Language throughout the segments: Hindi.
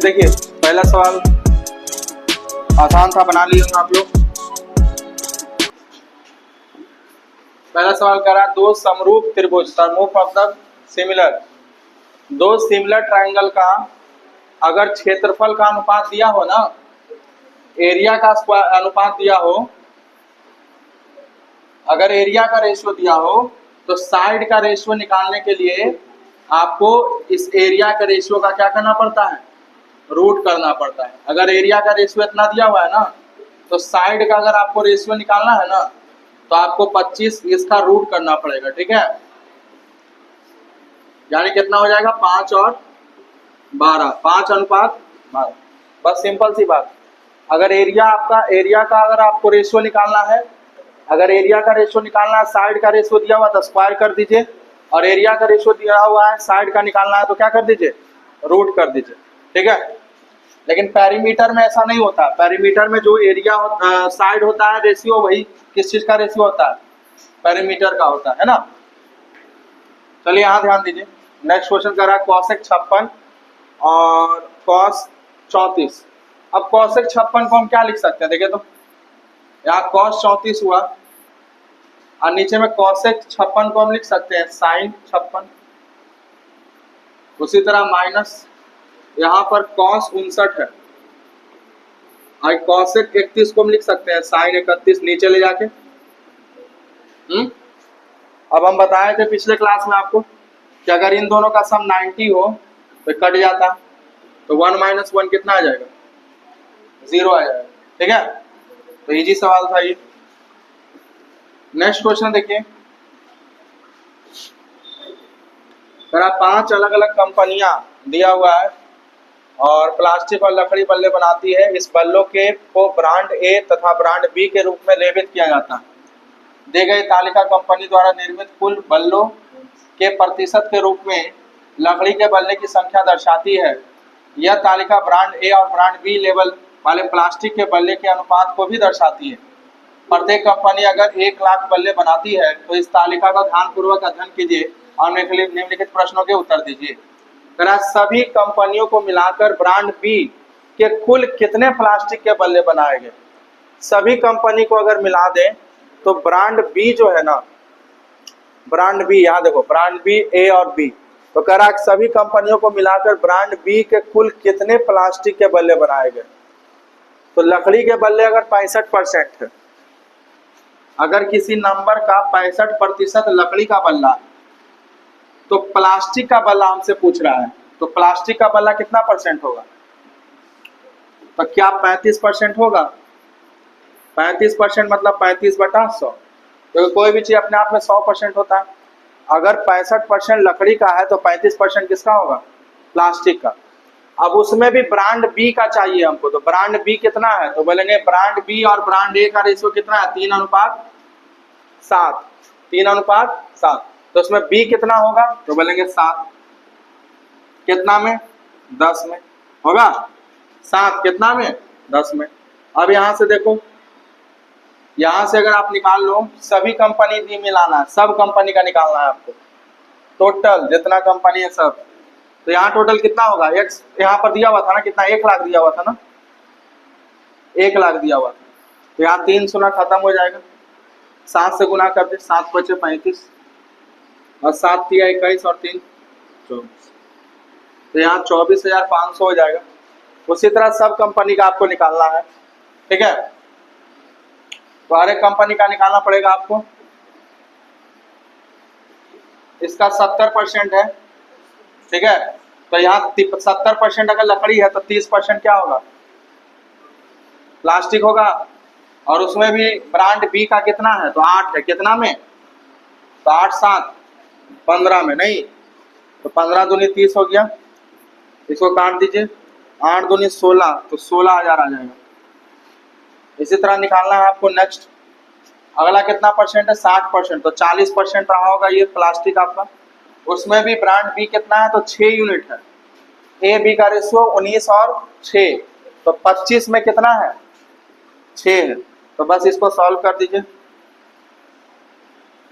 देखिए पहला सवाल आसान था, बना लिए होंगे आप लोग। पहला सवाल कह रहा है दो समरूप त्रिभुज, समरूप मतलब सिमिलर, दो सिमिलर ट्रायंगल का अगर क्षेत्रफल का अनुपात दिया हो ना, एरिया का अनुपात दिया हो, अगर एरिया का रेशियो दिया हो तो साइड का रेशियो निकालने के लिए आपको इस एरिया का रेशियो का क्या करना पड़ता है, रूट करना पड़ता है। अगर एरिया का रेशियो इतना दिया हुआ है ना, तो साइड का अगर आपको रेशियो निकालना है ना, तो आपको 25 इसका रूट करना पड़ेगा, ठीक है। यानी कितना हो जाएगा, 5 और 12, 5:12। बस सिंपल सी बात। अगर एरिया का अगर आपको रेशियो निकालना है, अगर एरिया का रेशियो निकालना है, साइड का रेशियो दिया हुआ तो स्क्वायर कर दीजिए, और एरिया का रेशियो दिया हुआ है साइड का निकालना है तो क्या कर दीजिए, रूट कर दीजिए, ठीक है। लेकिन पेरीमीटर में ऐसा नहीं होता। पेरीमीटर में जो एरिया साइड होता है रेशियो, वही किस चीज का रेशियो होता है, पेरीमीटर का होता है ना। चलिए यहाँ ध्यान दीजिए। नेक्स्ट क्वेश्चन कर रहा है cosec 56 और cos 34। अब cosec 56 को हम क्या लिख सकते हैं, देखिए तो यहाँ cos 34 हुआ और नीचे में cosec 56 को हम लिख सकते हैं sin 56। उसी तरह माइनस यहाँ पर cos 59 है और cosec 31 को हम लिख सकते हैं sin 31, नीचे ले जाके। अब हम बताए थे पिछले क्लास में आपको कि अगर इन दोनों का सम 90 हो तो कट जाता, तो 1 - 1 कितना आ जाएगा, 0 आ जाएगा, ठीक है। तो इजी सवाल था ये। नेक्स्ट क्वेश्चन देखिए, जरा 5 अलग अलग कंपनियां दिया हुआ है और प्लास्टिक और लकड़ी बल्ले बनाती है। इस बल्लों के को ब्रांड ए तथा ब्रांड बी के रूप में लेबित किया जाता है। दी गई तालिका कंपनी द्वारा निर्मित कुल बल्लों के प्रतिशत के रूप में लकड़ी के बल्ले की संख्या दर्शाती है। यह तालिका ब्रांड ए और ब्रांड बी लेवल वाले प्लास्टिक के बल्ले के अनुपात को भी दर्शाती है। प्रत्येक कंपनी अगर 1 लाख बल्ले बनाती है तो इस तालिका का ध्यानपूर्वक अध्ययन कीजिए और निम्नलिखित प्रश्नों के उत्तर दीजिए। सभी कंपनियों को मिलाकर ब्रांड बी के कुल कितने प्लास्टिक के बल्ले बनाए गए। सभी कंपनी को अगर मिला दें तो ब्रांड बी जो है ना, ब्रांड बी, यहाँ देखो ब्रांड बी ए और बी, तो कह रहा है सभी कंपनियों को मिलाकर ब्रांड बी के कुल कितने प्लास्टिक के बल्ले बनाए गए। तो लकड़ी के बल्ले अगर 65% है, अगर किसी नंबर का 65% लकड़ी का बल्ला है, तो प्लास्टिक का बल्ला हमसे पूछ रहा है, तो प्लास्टिक का बल्ला कितना परसेंट होगा, तो क्या 35% होगा। 35% मतलब 35/100, तो कोई भी चीज अपने आप में 100% होता है। अगर 65% लकड़ी का है तो 35% किसका होगा, प्लास्टिक का। अब उसमें भी ब्रांड बी का चाहिए हमको, तो ब्रांड बी कितना है, तो बोलेंगे ब्रांड बी और ब्रांड ए का रेशियो कितना है, 3:7, 3:7। तो उसमें बी कितना होगा, तो बोलेंगे 7, कितना में, 10 में होगा, 7 कितना में, 10 में। अब यहां से देखो, यहां से अगर आप निकाल लो, सभी कंपनी भी मिलाना है, सब कंपनी का निकालना है आपको, टोटल जितना कंपनी है सब। तो यहाँ टोटल कितना होगा, एक्स यहाँ पर दिया हुआ था ना, कितना, 1 लाख दिया हुआ था ना, 1 लाख दिया हुआ था। तो यहाँ 3 शून्य खत्म हो जाएगा, 7 से गुना कर दे, 7 × 5 = 35 और 7 × 3 = 21 और 3 = 24, तो यहाँ 24,500 हो जाएगा। उसी तरह सब कंपनी का आपको निकालना है, ठीक है। तो हर एक कंपनी का निकालना पड़ेगा आपको। इसका 70% है, ठीक है। तो यहाँ 70% अगर लकड़ी है तो 30% क्या होगा, प्लास्टिक होगा। और उसमें भी ब्रांड बी का कितना है, तो 8 है, कितना में, तो 8 × 7 = 15 में, नहीं तो 15 दूनी 30 हो गया, इसको काट दीजिए, 8 दूनी 16, तो 16,000 आ जाएगा। इसी तरह निकालना है आपको। नेक्स्ट अगला कितना परसेंट है, 60%, तो 40% रहा होगा ये प्लास्टिक आपका। उसमें भी ब्रांड बी कितना है, तो 6 यूनिट है। ए बी का रेशियो 19 और 6, तो 25 में कितना है, 6 है। तो बस इसको सॉल्व कर दीजिए,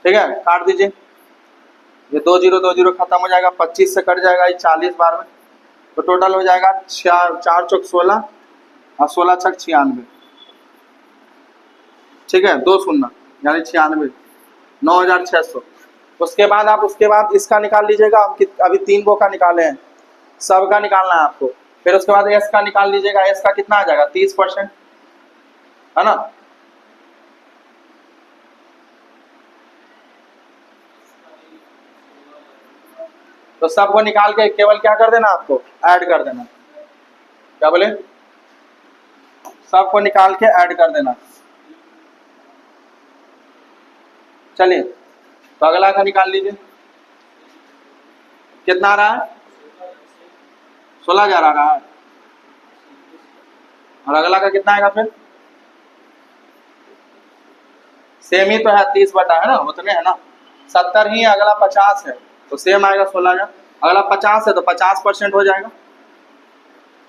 ठीक है, काट दीजिए, ये 2 0 2 0 खत्म हो जाएगा, 25 से कट जाएगा ये 40 बार में, तो टोटल हो जाएगा 4 चौक 16 और 16 छक 96, ठीक है, 2 शून्य यानी 96, 9600। उसके बाद आप इसका निकाल लीजिएगा। हम अभी 3 को का निकाले हैं, सब का निकालना है आपको। फिर उसके बाद एस का निकाल लीजिएगा। एस का कितना आ जाएगा 30%, है ना। तो सबको निकाल के केवल क्या कर देना, आपको ऐड कर देना। क्या बोले, सबको निकाल के ऐड कर देना। चलिए तो अगला का निकाल लीजिए, कितना आ रहा है, 16,000 आ रहा है। और अगला का कितना आएगा, फिर सेम ही तो है, 30 है ना, उतने है ना, 70 ही, अगला 50 है तो सेम आएगा 16,000। अगला 50 है तो 50% हो जाएगा।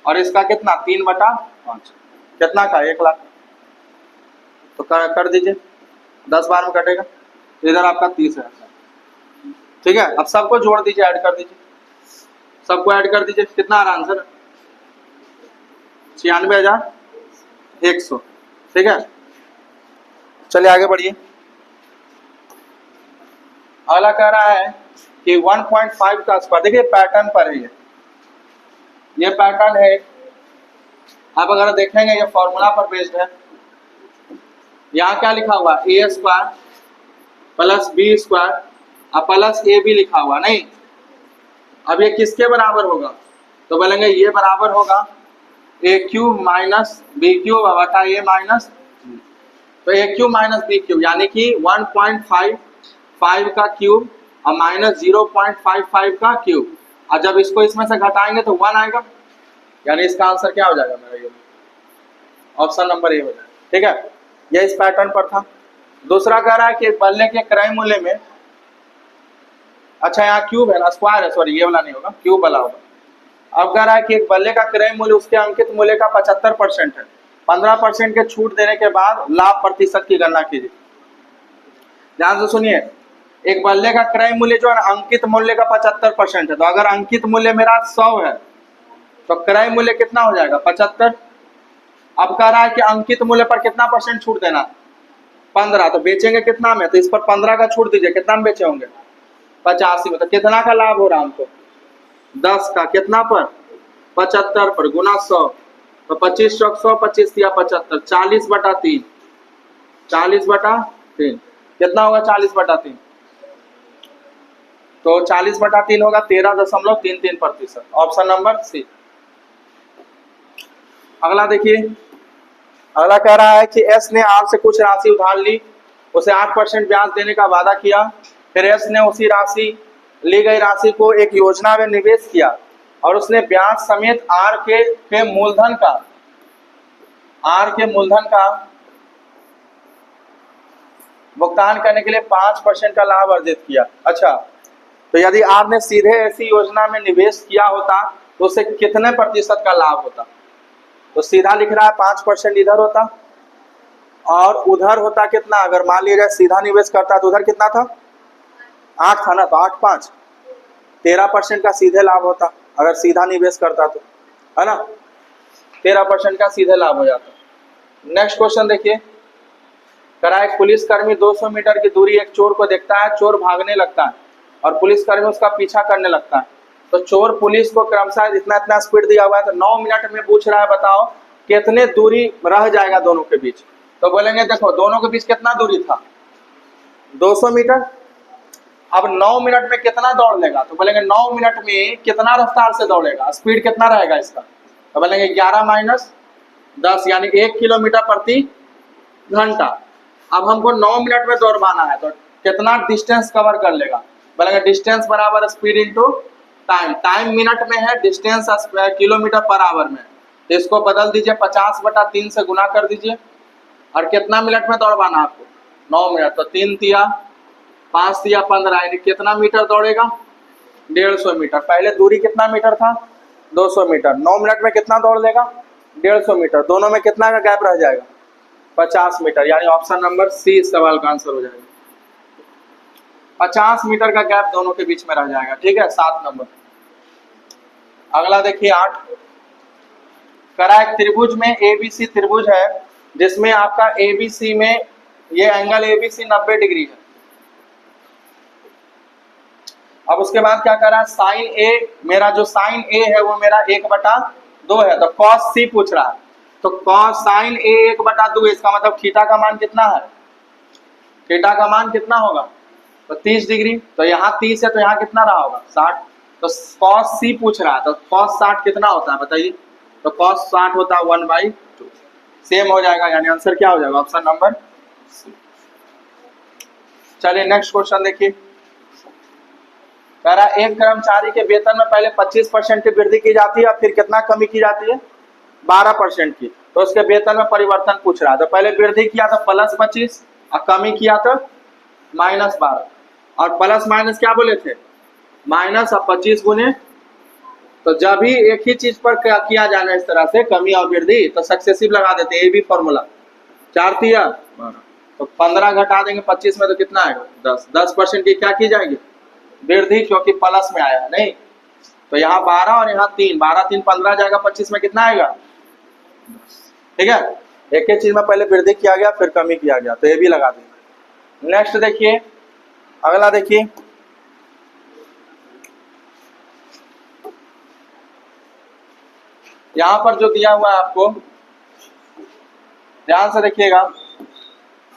और इसका कितना 3/5, कितना का 1 लाख। तो कर दीजिए, 10 बार में कटेगा, इधर आपका 30,000, ठीक है। अब सबको जोड़ दीजिए, ऐड कर दीजिए, सबको ऐड कर दीजिए। कितना आ रहा आंसर, 96,100, ठीक है। चलिए आगे बढ़िए। अगला कह रहा है कि 1.5 का स्क्वायर, देखिए पैटर्न पर है, ये पैटर्न है। आप अगर देखेंगे ये फॉर्मूला पर बेस्ड है। यहाँ क्या लिखा हुआ, ए स्क्वायर प्लस बी स्क्वायर और प्लस ए बी लिखा हुआ, नहीं। अब ये किसके बराबर होगा, तो बोलेंगे ये बराबर होगा ए क्यूब माइनस बी क्यूब बटा ए माइनस, तो ए क्यूब माइनस बी क्यूब यानी कि 1.55 का क्यूब और माइनस 0.55 का क्यूब। और जब इसको इसमें से घटाएंगे तो 1 आएगा, यानी इसका आंसर क्या हो जाएगा मेरा, ये ऑप्शन नंबर ए हो जाएगा, ठीक है। ये इस पैटर्न पर था। दूसरा कह रहा है कि बल्ले के क्रय मूल्य में, अच्छा यहाँ क्यूब है ना, स्क्वायर है, सॉरी ये वाला नहीं होगा, क्यूब वाला होगा। अब कह रहा है कि एक बल्ले का क्रय मूल्य उसके अंकित मूल्य का 75% है। 15% के छूट देने के बाद लाभ प्रतिशत की गणना कीजिए। ध्यान से सुनिए, एक बल्ले का क्रय मूल्य जो है अंकित मूल्य का 75% है। तो अगर अंकित मूल्य मेरा 100 है तो क्रय मूल्य कितना हो जाएगा 75। अब कह रहा है कि अंकित मूल्य पर कितना % छूट देना, 15। तो बेचेंगे कितना में, तो इस पर 15 का छूट दीजिए, कितना में बेचे होंगे 85 में। तो कितना का लाभ हो रहा है हमको 10 का, कितना पर 75 पर गुना 100, तो 25 चौक 100, 25 या 75, 40/3, 40/3 कितना होगा 40/3, तो 40/3 होगा 13.33%, ऑप्शन नंबर सी। अगला देखिए, अगला कह रहा है कि एस ने आर से कुछ राशि उधार ली, उसे 8% ब्याज देने का वादा किया। फिर एस ने उसी राशि ली गई राशि को एक योजना में निवेश किया और उसने ब्याज समेत आर के मूलधन का भुगतान करने के लिए 5% का लाभ अर्जित किया। अच्छा, तो यदि आर ने सीधे ऐसी योजना में निवेश किया होता तो उसे कितने प्रतिशत का लाभ होता, तो सीधा लिख रहा है 5% इधर होता और उधर होता कितना, अगर मान लीजिए सीधा निवेश करता तो उधर कितना था 8 था ना, तो 8 5 13% का सीधे लाभ होता अगर सीधा निवेश करता तो, है ना, 13% का सीधे लाभ हो जाता। नेक्स्ट क्वेश्चन देखिए, करा एक पुलिसकर्मी 200 मीटर की दूरी एक चोर को देखता है। चोर भागने लगता है और पुलिसकर्मी उसका पीछा करने लगता है। तो चोर पुलिस को क्रमशः इतना स्पीड दिया हुआ है, तो 9 मिनट में पूछ रहा है बताओ कितने दूरी रह जाएगा दोनों के बीच। तो बोलेंगे देखो दोनों के बीच कितना दूरी था 200 मीटर। अब 9 मिनट में कितना दौड़ लेगा, तो बोलेंगे 9 मिनट में कितना रफ्तार से दौड़ेगा, स्पीड कितना रहेगा इसका, तो बोलेंगे 11 - 10 यानी 1 किलोमीटर प्रति घंटा। अब हमको 9 मिनट में दौड़वाना है तो कितना डिस्टेंस कवर कर लेगा, बोलेंगे डिस्टेंस बराबर speed into time. Time minute में है, डिस्टेंस किलोमीटर पर आवर में, तो इसको बदल दीजिए 50/3 से गुना कर दीजिए। और कितना मिनट में दौड़वाना आपको 9 मिनट, तो 3 तिया 5 तिया 15 यानी कितना मीटर दौड़ेगा 150 मीटर। पहले दूरी कितना मीटर था 200 मीटर, 9 मिनट में कितना दौड़ लेगा 150 मीटर। दोनों में कितना का गैप रह जाएगा 50 मीटर, यानी ऑप्शन नंबर सी इस सवाल का आंसर हो जाएगा। 50 मीटर का गैप दोनों के बीच में रह जाएगा, ठीक है 7 नंबर। अगला देखिए 8, करा एक त्रिभुज में एबीसी त्रिभुज है जिसमें आपका एबीसी में ये एंगल एबीसी 90 डिग्री है। अब उसके बाद क्या करा, साइन ए, मेरा जो साइन ए है वो मेरा 1/2 है, तो कॉस सी पूछ रहा है, तो कॉस साइन ए 1/2, इसका मतलब थीटा का मान कितना है, थीटा का मान कितना होगा, तो 30 डिग्री, तो यहाँ 30 है तो यहाँ कितना रहा होगा 60, तो कॉस सी पूछ रहा है, तो कॉस 60 कितना होता है बताइए, तो कॉस 60 होता है 1/2, सेम हो जाएगा, यानी आंसर क्या हो जाएगा, ऑप्शन नंबर सी। चलिए नेक्स्ट क्वेश्चन देखिए, कह रहा एक कर्मचारी के वेतन में पहले 25% की वृद्धि की जाती है और फिर कितना कमी की जाती है, 12% की, तो उसके वेतन में परिवर्तन पूछ रहा है, तो पहले वृद्धि किया तो +25 और कमी किया तो -12, और प्लस माइनस क्या बोले थे, माइनस और 25 गुने, तो जब भी एक ही चीज पर क्या किया जाना इस तरह से कमी और वृद्धि, तो सक्सेसिव लगा देते हैं, ये भी फॉर्मूला 4 तिया 12, तो 15 घटा देंगे 25 में तो कितना आएगा 10, 10% की क्या की जाएगी वृद्धि, क्योंकि प्लस में आया नहीं, तो यहाँ 12 और यहाँ 3, 12 3 15 जाएगा, 25 में कितना आएगा 10, ठीक है, एक ही चीज में पहले वृद्धि किया गया फिर कमी किया गया, तो ये भी लगा देंगे। नेक्स्ट देखिए, अगला देखिए, यहां पर जो दिया हुआ है आपको ध्यान से देखिएगा,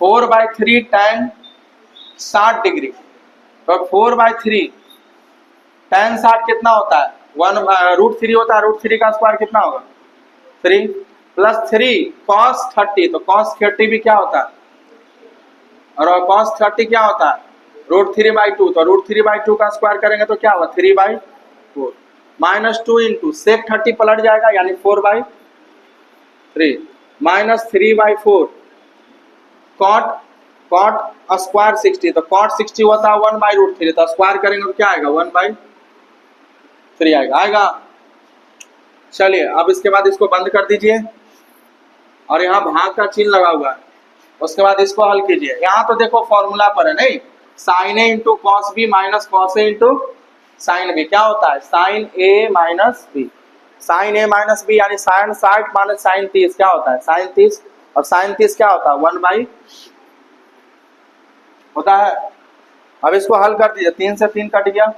4/3 tan 60 डिग्री, तो 4/3 tan 60 कितना होता है, 1√3 होता है, √3 का स्क्वायर कितना होगा 3 + 3 cos 30, तो cos 30 भी क्या होता है, और cos 30 क्या होता है √3/2, तो √3/2 का स्क्वायर करेंगे तो क्या होगा 3/4, -2 इंटू sec 30 पलट जाएगा यानी 4/3 -3/4 cot स्क्वायर 60, तो cot 60 होता है 1/√3, तो स्क्वायर करेंगे तो क्या आएगा 1/3 आएगा। चलिए अब इसके बाद इसको बंद कर दीजिए और यहाँ भाग का चिन्ह लगा हुआ है, उसके बाद इसको हल कीजिए। यहाँ तो देखो फॉर्मूला पर है नहीं, sine A into cos B minus cos A into sine B, क्या होता है sine A minus B, sine A minus B यानी साइन 60 माइनस साइन 30 क्या होता है साइन 30, और साइन 30 क्या होता है 1/, होता है। अब इसको हल कर दीजिए, 3 से 3 कट गया,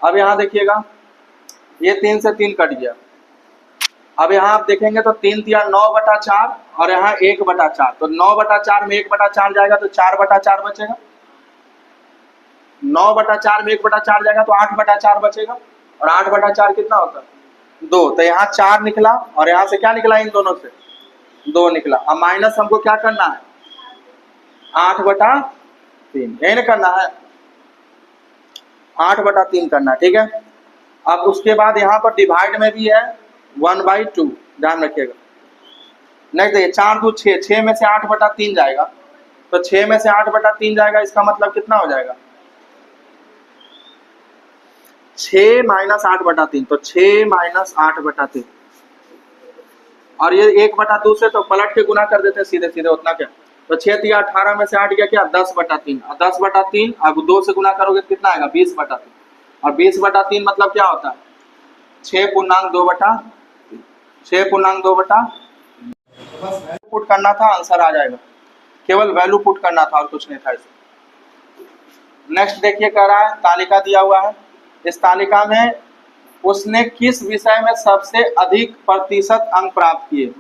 अब यहाँ देखिएगा ये 3 से 3 कट गया, अब यहाँ आप देखेंगे तो 3 तिया 9/4 और यहाँ 1/4, तो 9/4 में 1/4 जाएगा तो 4/4 बचेगा, 9/4 में 1/4 जाएगा तो 8/4 बचेगा, और 8/4 कितना होता है 2, तो यहाँ 4 निकला और यहाँ से क्या निकला इन दोनों से 2 निकला। अब माइनस हमको क्या करना है 8/3, यही ना करना है 8/3 करना, ठीक है। अब उसके बाद यहाँ पर डिवाइड में भी है 1/2, ध्यान रखिएगा। नेक्स्ट देखिए 4 2 6, 6 में से 8/3 जाएगा, तो 6 में से 8/3 जाएगा, इसका मतलब कितना हो जाएगा 6 - 8/3, तो 6 - 8/3, और ये 1/2 से तो पलट के गुना कर देते हैं सीधे सीधे, उतना क्या, तो 6 तिया 18 में से 8 गया क्या 10/3, और 10/3 अब 2 से गुना करोगे कितना आएगा 20/3, और 20/3 मतलब क्या होता है 6.2/, 6.2/, बस वैल्यू पुट करना था आंसर आ जाएगा, केवल वैल्यू पुट करना था और कुछ नहीं था इसमें। नेक्स्ट देखिए कह रहा है तालिका दिया हुआ है, इस तालिका में उसने किस विषय में सबसे अधिक प्रतिशत अंक प्राप्त किए,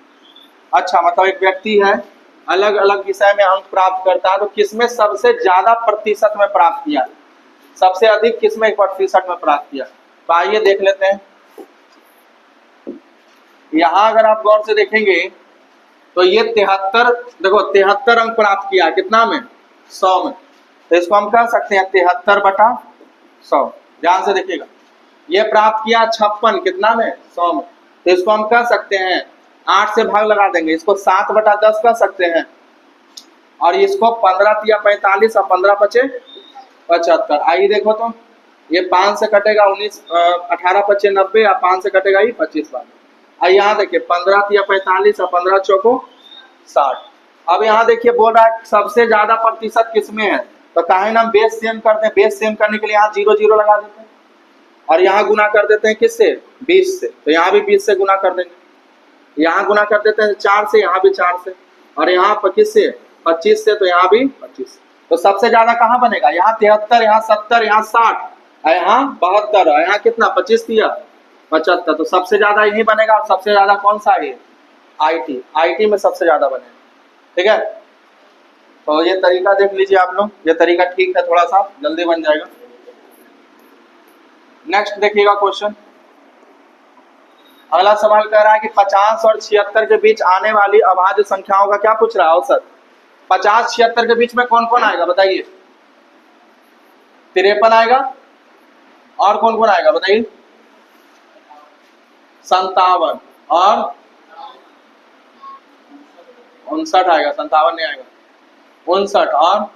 अच्छा मतलब एक व्यक्ति है अलग अलग विषय में अंक प्राप्त करता है, तो किसमें सबसे ज्यादा प्रतिशत में प्राप्त किया, सबसे अधिक किसमें प्रतिशत में प्राप्त किया, तो आइए देख लेते हैं। यहाँ अगर आप गौर से देखेंगे तो ये 73, देखो 73 अंक प्राप्त किया कितना में 100 में, तो इसको हम कह सकते हैं 73/100, ध्यान से देखिएगा। ये प्राप्त किया 56 कितना में 100 में, तो इसको हम कह सकते हैं 8 से भाग लगा देंगे, इसको 7/10 कह सकते हैं, और इसको 15 तिया 45 और 15 × 5 = 75। आइए देखो तो ये 5 से कटेगा 19, 18 × 5 = 90, और 5 से कटेगा ये 25 बार। और यहाँ देखिए 15 तिया 45 और 15 चौको 60। अब यहाँ देखिए बोल रहा है सबसे ज्यादा प्रतिशत किसमें है, तो काहे ना बेस सेम करते हैं, बेस सेम करने के लिए यहाँ 0 0 लगा देते हैं, और यहाँ गुना कर देते हैं किससे, 20 से, तो यहाँ भी 20 से गुना कर देंगे, यहाँ गुना कर देते हैं 4 से, यहाँ भी 4 से, और यहाँ 25 से, 25 से, तो यहाँ भी 25। तो सबसे ज्यादा कहाँ बनेगा, यहाँ 73, यहाँ 70, यहाँ 60, यहाँ 72, यहाँ कितना 25 दिया 75, तो सबसे ज्यादा यही बनेगा। और सबसे ज्यादा कौन सा है, आईटी, आईटी में सबसे ज्यादा बनेगा। ठीक है, तो ये तरीका देख लीजिए आप लोग, ये तरीका ठीक है, थोड़ा सा जल्दी बन जाएगा। नेक्स्ट देखिएगा क्वेश्चन, अगला सवाल कह रहा है कि 50 और 76 के बीच आने वाली अभाज्य संख्याओं का क्या पूछ रहा है औसत। 50 76 के बीच में कौन कौन आएगा बताइए, 53 आएगा, और कौन कौन आएगा बताइए, 57 और 59 आएगा, 57 नहीं आएगा, 59 और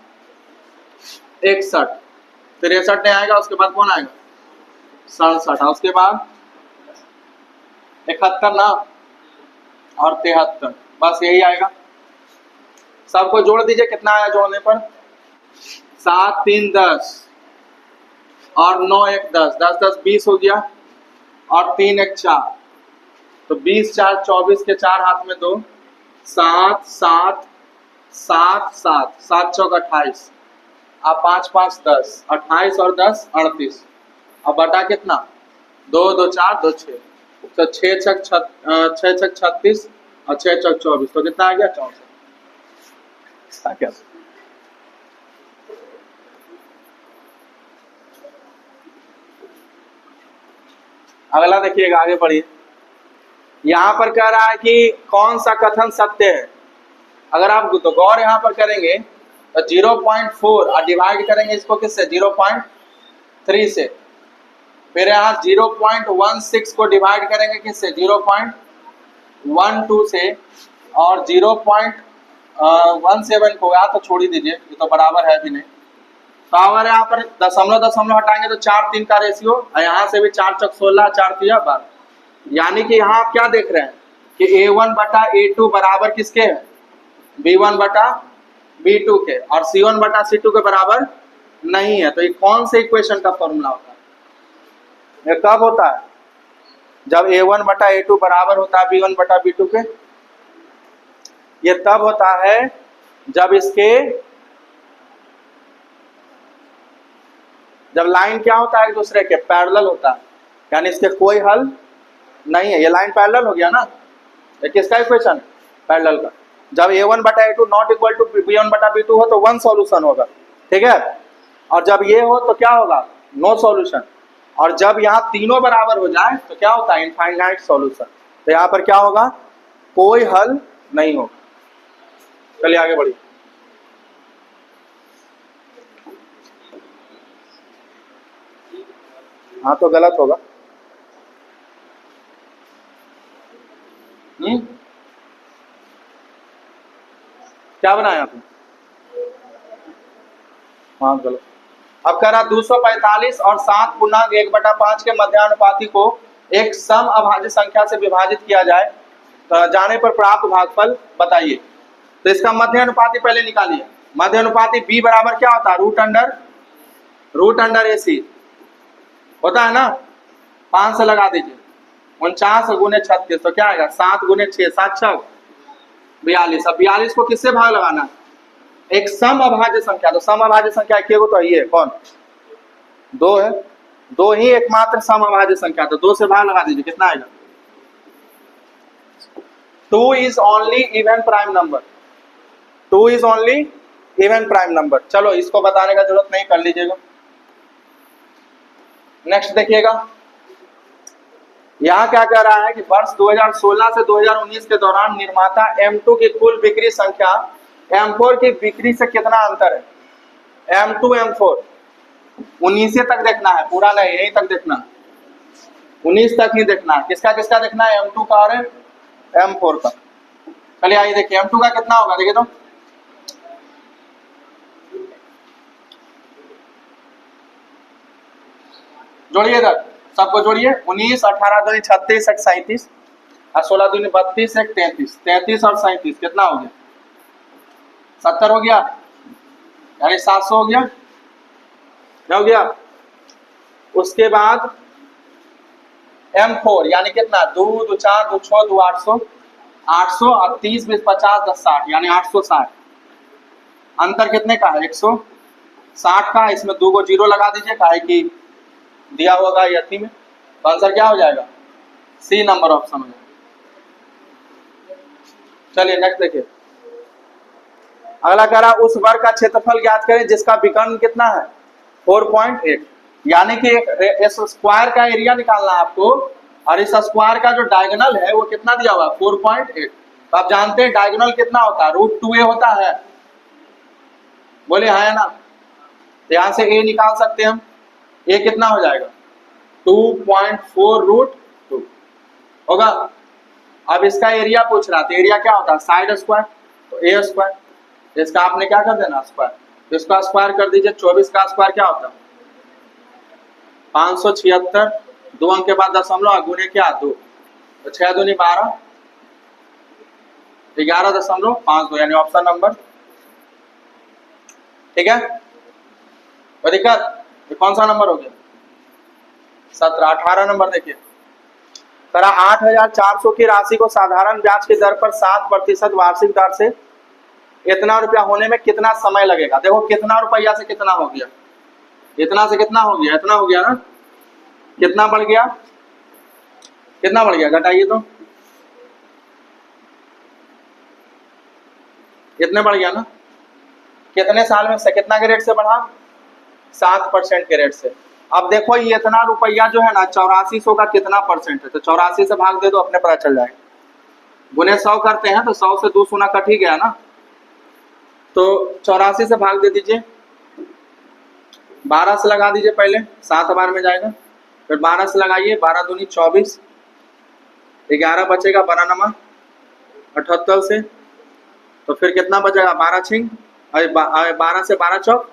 61, 63 नहीं आएगा, उसके बाद कौन आएगा 67, उसके बाद 71 ना, और 73, बस यही आएगा। सबको जोड़ दीजिए, कितना आया जोड़ने पर, 7 3 10 और 9 1 10, 10 10 20 हो गया, और 3 1 4, तो 20 4 24 के 4 हाथ में 2, 7 7 7 7 7 चौक 28, अब 5 5 10, 28 और 10 38, अब बटा कितना 2 2 4 2 6, तो 6 छक 36 और 6 चौक 24, तो कितना आ गया 64। क्या अगला देखिएगा, आगे बढ़िए। यहां पर कह रहा है कि कौन सा कथन सत्य है। अगर आप तो गौर यहां पर करेंगे तो 0.4 और डिवाइड करेंगे इसको किससे, 0.3 से, फिर यहाँ 0.16 को डिवाइड करेंगे किससे, 0.12 से, और 0.17 को या तो छोड़ ही दीजिए, ये तो बराबर है भी नहीं। तो अगर यहाँ पर दशमलव दशमलव हटाएंगे तो 4 3 का रेशियो, और यहाँ से भी 4 चौक 16, 4 3 12, यानी कि यहाँ आप क्या देख रहे हैं कि A1 बटा A2 बराबर किसके है, B1 बटा B2 के, और C1 बटा C2 के बराबर नहीं है। तो ये कौन से इक्वेशन का फॉर्मूला होता है, ये कब होता है, जब A1 बटा A2 बराबर होता है B1 बटा B2 के। ये तब होता है जब इसके, जब लाइन क्या होता है एक दूसरे के पैरेलल होता है, यानी इसके कोई हल नहीं है। ये लाइन पैरेलल हो गया ना, ये किसका इक्वेशन, पैरेलल का। जब A1 बटा A2 not equal to B1 बटा B2 हो तो 1 सॉल्यूशन होगा, ठीक है, और जब ये हो तो क्या होगा, नो सॉल्यूशन, और जब यहाँ तीनों बराबर हो जाए तो क्या होता है, इनफाइनाइट सॉल्यूशन। तो यहाँ पर क्या होगा, कोई हल नहीं होगा। चलिए आगे बढ़िए। हाँ तो गलत होगा, क्या बनाया आपने, हाँ गलत। अब कह रहा 245 और 7 पूर्णांक 1/5 के मध्यानुपाती को एक सम अभाज्य संख्या से विभाजित किया जाए तो जाने पर प्राप्त भागफल बताइए। तो इसका मध्यानुपाती पहले निकालिए। मध्यानुपाती b बराबर क्या होता है, रूट अंडर AC होता है ना, 5 से लगा दीजिए, 49 गुने 36, तो क्या आएगा 7 गुने 6, 7 6 42। अब 42 को किससे भाग लगाना है, एक सम अभाज्य संख्या। तो सम अभाज्य संख्या को तो ये कौन, 2 है, 2 ही एकमात्र सम अभाज्य संख्या, तो 2 से भाग लगा दीजिए, कितना आएगा, 2 is only even prime number, 2 is only even prime number. चलो इसको बताने का जरूरत नहीं, कर लीजिएगा। नेक्स्ट देखिएगा, यहाँ क्या कह रहा है कि वर्ष 2016 से 2019 के दौरान निर्माता M2 की कुल बिक्री संख्या M4 की बिक्री से कितना अंतर है। M2 M4 19 तक देखना है, पूरा नहीं, यहीं तक देखना, 19 तक ही देखना है। किसका किसका देखना है, M2 का और M4 का। चलिए आइए देखिए M2 का कितना होगा, देखिए तो जोड़िए इधर, सबको जोड़िए, 19 18 दूनी 36 1 37 और 16 दूनी 32 1 33, 33 और 37 कितना हो गया, 70 हो गया, यानी 700 हो गया, क्या हो गया। उसके बाद M4 यानी कितना, 2 2 4 2 6 2 800, 800 और 30 20 50 10 60 यानी 860। अंतर कितने का है, 160 का। इसमें 2 को 0 लगा दीजिए, काहे कि दिया होगा यति में। तो आंसर क्या हो जाएगा, सी नंबर ऑप्शन हो जाएगा। चलिए नेक्स्ट देखिए, अगला कह रहा उस वर्ग का क्षेत्रफल ज्ञात करें जिसका विकर्ण कितना है, 4.8। यानी कि इस स्क्वायर का एरिया निकालना है आपको, और इस स्क्वायर का जो डायगोनल है वो कितना दिया हुआ है, 4.8। तो आप जानते हैं डायगोनल कितना होता है, √2a होता है। बोले हाँ या ना। तो यहां से a निकाल सकते हैं हम, a कितना हो जाएगा, 2.4√2 होगा। अब इसका एरिया पूछ रहा था, एरिया क्या होता है, साइड स्क्वायर, तो a स्क्वायर। इसका आपने क्या कर देना, स्क्वायर। तो इसका स्क्वायर कर दीजिए, 24 का स्क्वायर क्या होता है, 576, 2 अंक के बाद दशमलव गुने क्या 2, तो 6 दूनी 12, 11.52 यानी ऑप्शन नंबर, ठीक है। कोई दिक्कत, ये कौन सा नंबर हो गया, 17। 18 नंबर देखिए, करा 8400 की राशि को साधारण ब्याज की दर पर 7% वार्षिक दर से इतना रुपया होने में कितना समय लगेगा। देखो कितना रुपया से कितना हो गया, इतना से कितना हो गया, इतना हो गया ना, कितना बढ़ गया, कितना बढ़ गया, घटाइए तो, कितने बढ़ गया ना, कितने साल में से, कितना के रेट से बढ़ा, 7% के रेट से। अब देखो ये इतना रुपया जो है ना 8400 का कितना परसेंट है, तो 84 से भाग दे दो, अपने पता चल जाएगा। गुने 100 करते हैं तो 100 से 2 शून्य कट ही गया ना, तो 84 से भाग दे दीजिए, 12 से लगा दीजिए, पहले 7 बार में जाएगा, फिर 12 से लगाइए, 12 दूनी 24, 11 बचेगा, 12 नमा 78 से, तो फिर कितना बचेगा, 12 छिंग, 12 से 12 चौक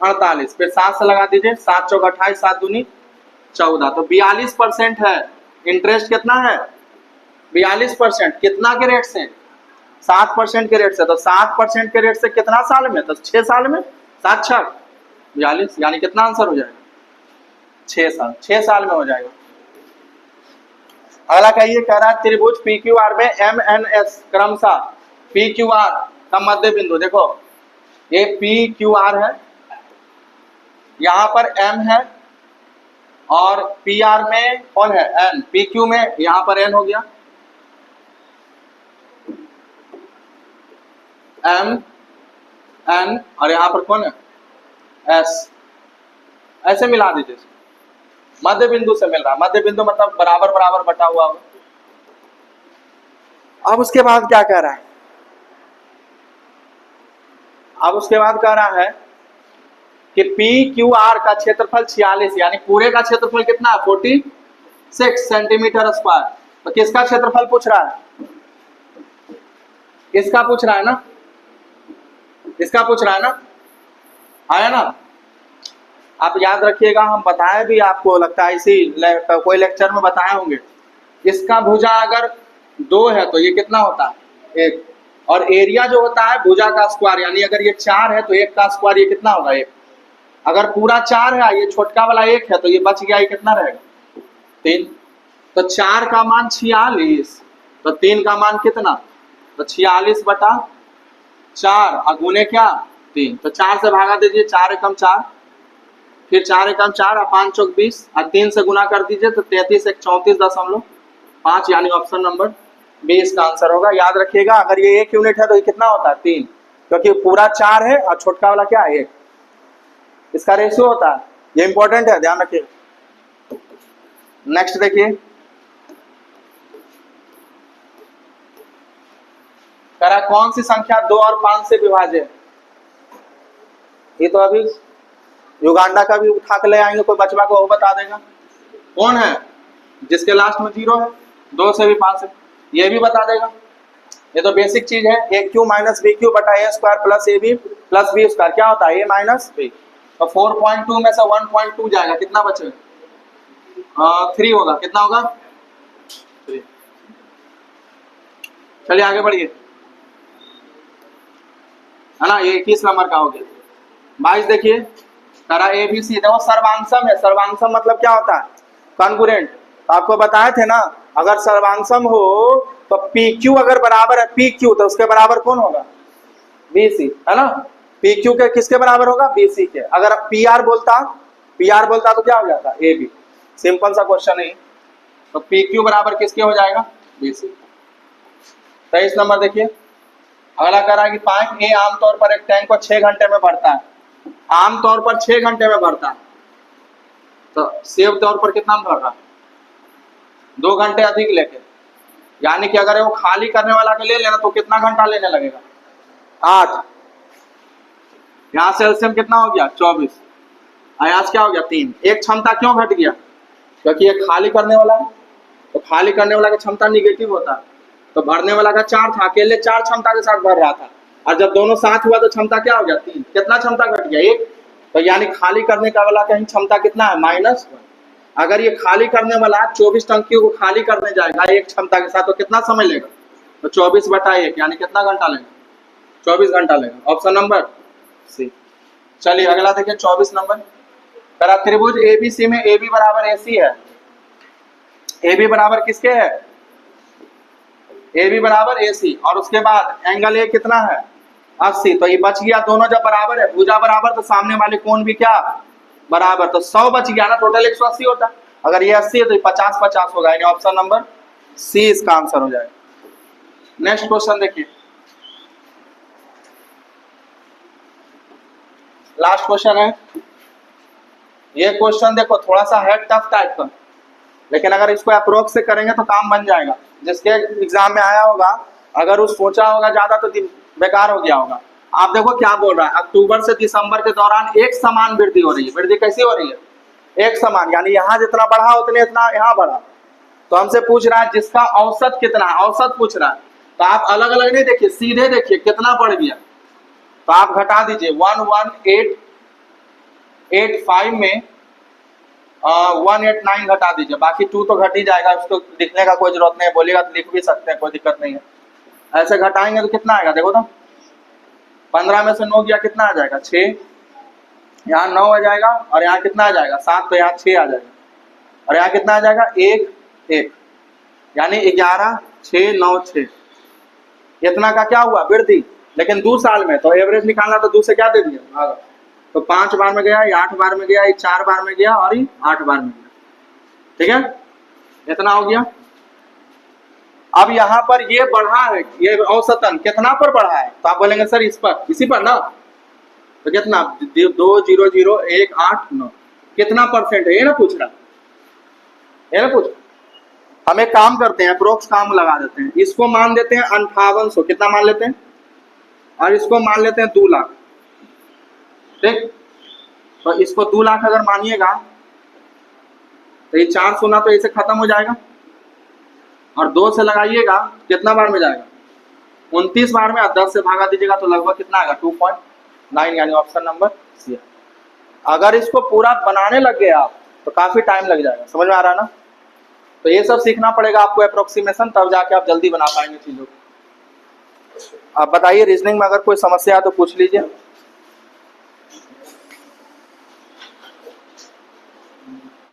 48, फिर 7 से लगा दीजिए, 7 चौक 28, 7 दूनी 14, तो 42% है। इंटरेस्ट कितना है, 42%, कितना के रेट से, 7% के रेट से। तो 7% के रेट से कितना साल में, तो 6 साल में, 7 छक 42, यानी कितना आंसर हो जाएगा, 6 साल, 6 साल में हो जाएगा। अगला कहिए, कह रहा है त्रिभुज PQR में MNS क्रमशः PQR का मध्य बिंदु, देखो ये PQR है, यहाँ पर M है, और PR में कौन है, N, PQ में यहाँ पर N हो गया, M N, और यहाँ पर कौन है, S, ऐसे मिला दीजिए, मध्य बिंदु से मिल रहा है, मध्य बिंदु मतलब बराबर बराबर बटा हुआ होगा। अब उसके बाद क्या कह रहा है, अब उसके बाद कह रहा है कि PQR का क्षेत्रफल 46, यानी पूरे का क्षेत्रफल कितना है, 46 सेंटीमीटर स्क्वायर। तो किसका क्षेत्रफल पूछ रहा है, किसका पूछ रहा है ना, किसका पूछ रहा है ना, आया ना। आप याद रखिएगा, हम बताए भी आपको, लगता है इसी कोई लेक्चर में बताए होंगे। इसका भुजा अगर 2 है तो ये कितना होता है, 1, और एरिया जो होता है भुजा का स्क्वायर, यानी अगर ये 4 है तो 1 का स्क्वायर ये कितना होगा, 1। अगर पूरा 4 है, ये छोटका वाला 1 है, तो ये बच गया, ये कितना रहेगा, 3। तो 4 का मान 46, तो 3 का मान कितना, तो 46/4 और गुने क्या 3, तो 4 से भागा दीजिए, 4 एकम 4, फिर 4 एकम 4 और 5 चौक 20, और 3 से गुना कर दीजिए, तो 33 1 34.5, यानी ऑप्शन नंबर बी इसका आंसर होगा। याद रखिएगा, अगर ये 1 यूनिट है तो ये कितना होता है, 3, क्योंकि पूरा 4 है और छोटका वाला क्या है, 1, इसका रेशियो होता है। ये इंपॉर्टेंट है, ध्यान रखिए। नेक्स्ट देखिए, करा कौन सी संख्या 2 और 5 से विभाज्य। ये तो अभी युगांडा का भी उठा के ले आएंगे, कोई बचवा को वो बता देगा कौन है जिसके लास्ट में 0 है, 2 से भी 5 से, ये भी बता देगा। ये तो बेसिक चीज है, AQ माइनस BQ बटा A square plus AB plus B square क्या होता है, A माइनस B। तो 4.2 में से 1.2 जाएगा, कितना बचेगा, 3 होगा, कितना होगा 3। चलिए आगे बढ़िए, है ना, ये 21 नंबर का हो गया। 22 देखिए, करा ABC, देखो सर्वांशम है, सर्वांशम मतलब क्या होता है, कॉन्ग्रुएंट। तो आपको बताए थे ना, अगर सर्वांशम हो तो पी क्यू अगर बराबर है पी क्यू तो उसके बराबर कौन होगा, बी सी, है ना। पी क्यू के किसके बराबर होगा, बी सी के। अगर पी आर बोलता तो क्या हो जाता, ए बी। सिंपल सा क्वेश्चन है। तो पी क्यू बराबर किसके हो जाएगा, बी सी। 23 नंबर देखिए, अगला कह रहा है कि पाइप ए आमतौर पर एक टैंक को 6 घंटे में भरता है, आमतौर पर 6 घंटे में भरता है, तो सेव तौर पर कितना में भर रहा है, 2 घंटे अधिक लेके, यानी कि अगर वो खाली करने वाला के ले लेना तो कितना घंटा लेने लगेगा, 8। यहाँ से एलसीएम कितना हो गया, 24। अयास क्या हो गया, 3। एक क्षमता क्यों घट गया, क्योंकि ये खाली करने वाला है, तो खाली करने वाला की क्षमता निगेटिव होता है, तो भरने वाला का 4 था, अकेले 4 क्षमता के साथ भर रहा था, और जब दोनों साथ हुआ तो क्षमता क्या हो गया, 3। कितना क्षमता घट गया, 1। तो यानी खाली करने का वाला का क्षमता कितना है, -1। अगर ये खाली करने वाला 24 टंकियों को खाली करने जाएगा एक क्षमता के साथ तो कितना समय लेगा, तो 24/1 यानी कितना घंटा लेगा, 24 घंटा लेगा। Option number C. चलिए अगला देखिए 24 नंबर, करा त्रिभुज एबीसी में AB बराबर AC है, AB बराबर किसके है, AB बराबर AC, और उसके बाद एंगल A कितना है, 80। तो ये बच गया, दोनों जब बराबर है, भुजा बराबर तो सामने वाले कोण भी क्या बराबर, तो 100 बच गया ना, टोटल 180 होता। अगर ये 80 है तो 50-50 होगा, यानी ऑप्शन नंबर सी इसका आंसर हो जाएगा। नेक्स्ट क्वेश्चन देखिए, लास्ट क्वेश्चन है। ये क्वेश्चन देखो थोड़ा सा है टफ टाइप का, लेकिन अगर इसको अप्रोक्स से करेंगे तो काम बन जाएगा। जिसके एग्जाम में आया होगा, अगर उस सोचा होगा ज्यादा तो बेकार हो गया होगा। आप देखो क्या बोल रहा है, अक्टूबर से दिसंबर के दौरान एक समान वृद्धि हो रही है। वृद्धि कैसी हो रही है, एक समान, यानी यहाँ जितना बढ़ा उतने इतना यहाँ बढ़ा। तो हमसे पूछ रहा है जिसका औसत कितना है, औसत पूछ रहा है। तो आप अलग अलग नहीं देखिए, सीधे देखिए कितना बढ़ गया, तो आप घटा दीजिए 11885 में 189 घटा दीजिए, बाकी 2 तो घट ही जाएगा, उसको लिखने का कोई जरूरत नहीं है, बोलेगा तो लिख भी सकते हैं, कोई दिक्कत नहीं है। ऐसे घटाएंगे तो कितना आएगा, देखो तो 15 में से 9 गया, कितना आ जाएगा 6, यहाँ 9 आ जाएगा, और यहाँ कितना आ जाएगा 7, तो यहाँ 6 आ जाएगा, और यहाँ कितना आ जाएगा 1 1, यानी 11 6 9 6। इतना का क्या हुआ, वृद्धि। लेकिन 2 साल में तो एवरेज निकालना, तो 2 से क्या दे दिया, तो 5 बार में गया, 8 बार में गया, 4 बार में गया, और 8 बार में गया। ठीक है, इतना हो गया। अब यहाँ पर ये बढ़ा है, ये औसतन कितना पर बढ़ा है, तो आप बोलेंगे सर इस पर, इसी पर ना, तो कितना 2,0,0,1,8,9 कितना परसेंट है, ये ना पूछ रहा, ये ना पूछ। हम एक काम करते हैं, अप्रोक्स काम लगा देते हैं, इसको मान देते हैं 5800, कितना मान लेते हैं, और इसको मान लेते हैं 2 लाख। ठीक, तो इसको 2 लाख अगर मानिएगा तो ये 400 ना तो इसे खत्म हो जाएगा, और 2 से लगाइएगा कितना बार में जाएगा, 29 बार में, और 10 से भागा दीजिएगा तो लगभग कितना आएगा 2.9, यानी ऑप्शन नंबर सी। अगर इसको पूरा बनाने लग गए आप तो काफी टाइम लग जाएगा, समझ में आ रहा है ना। तो ये सब सीखना पड़ेगा आपको अप्रोक्सीमेशन, तब जाके आप जल्दी बना पाएंगे चीजों को। आप बताइए रीजनिंग में अगर कोई समस्या है तो पूछ लीजिए।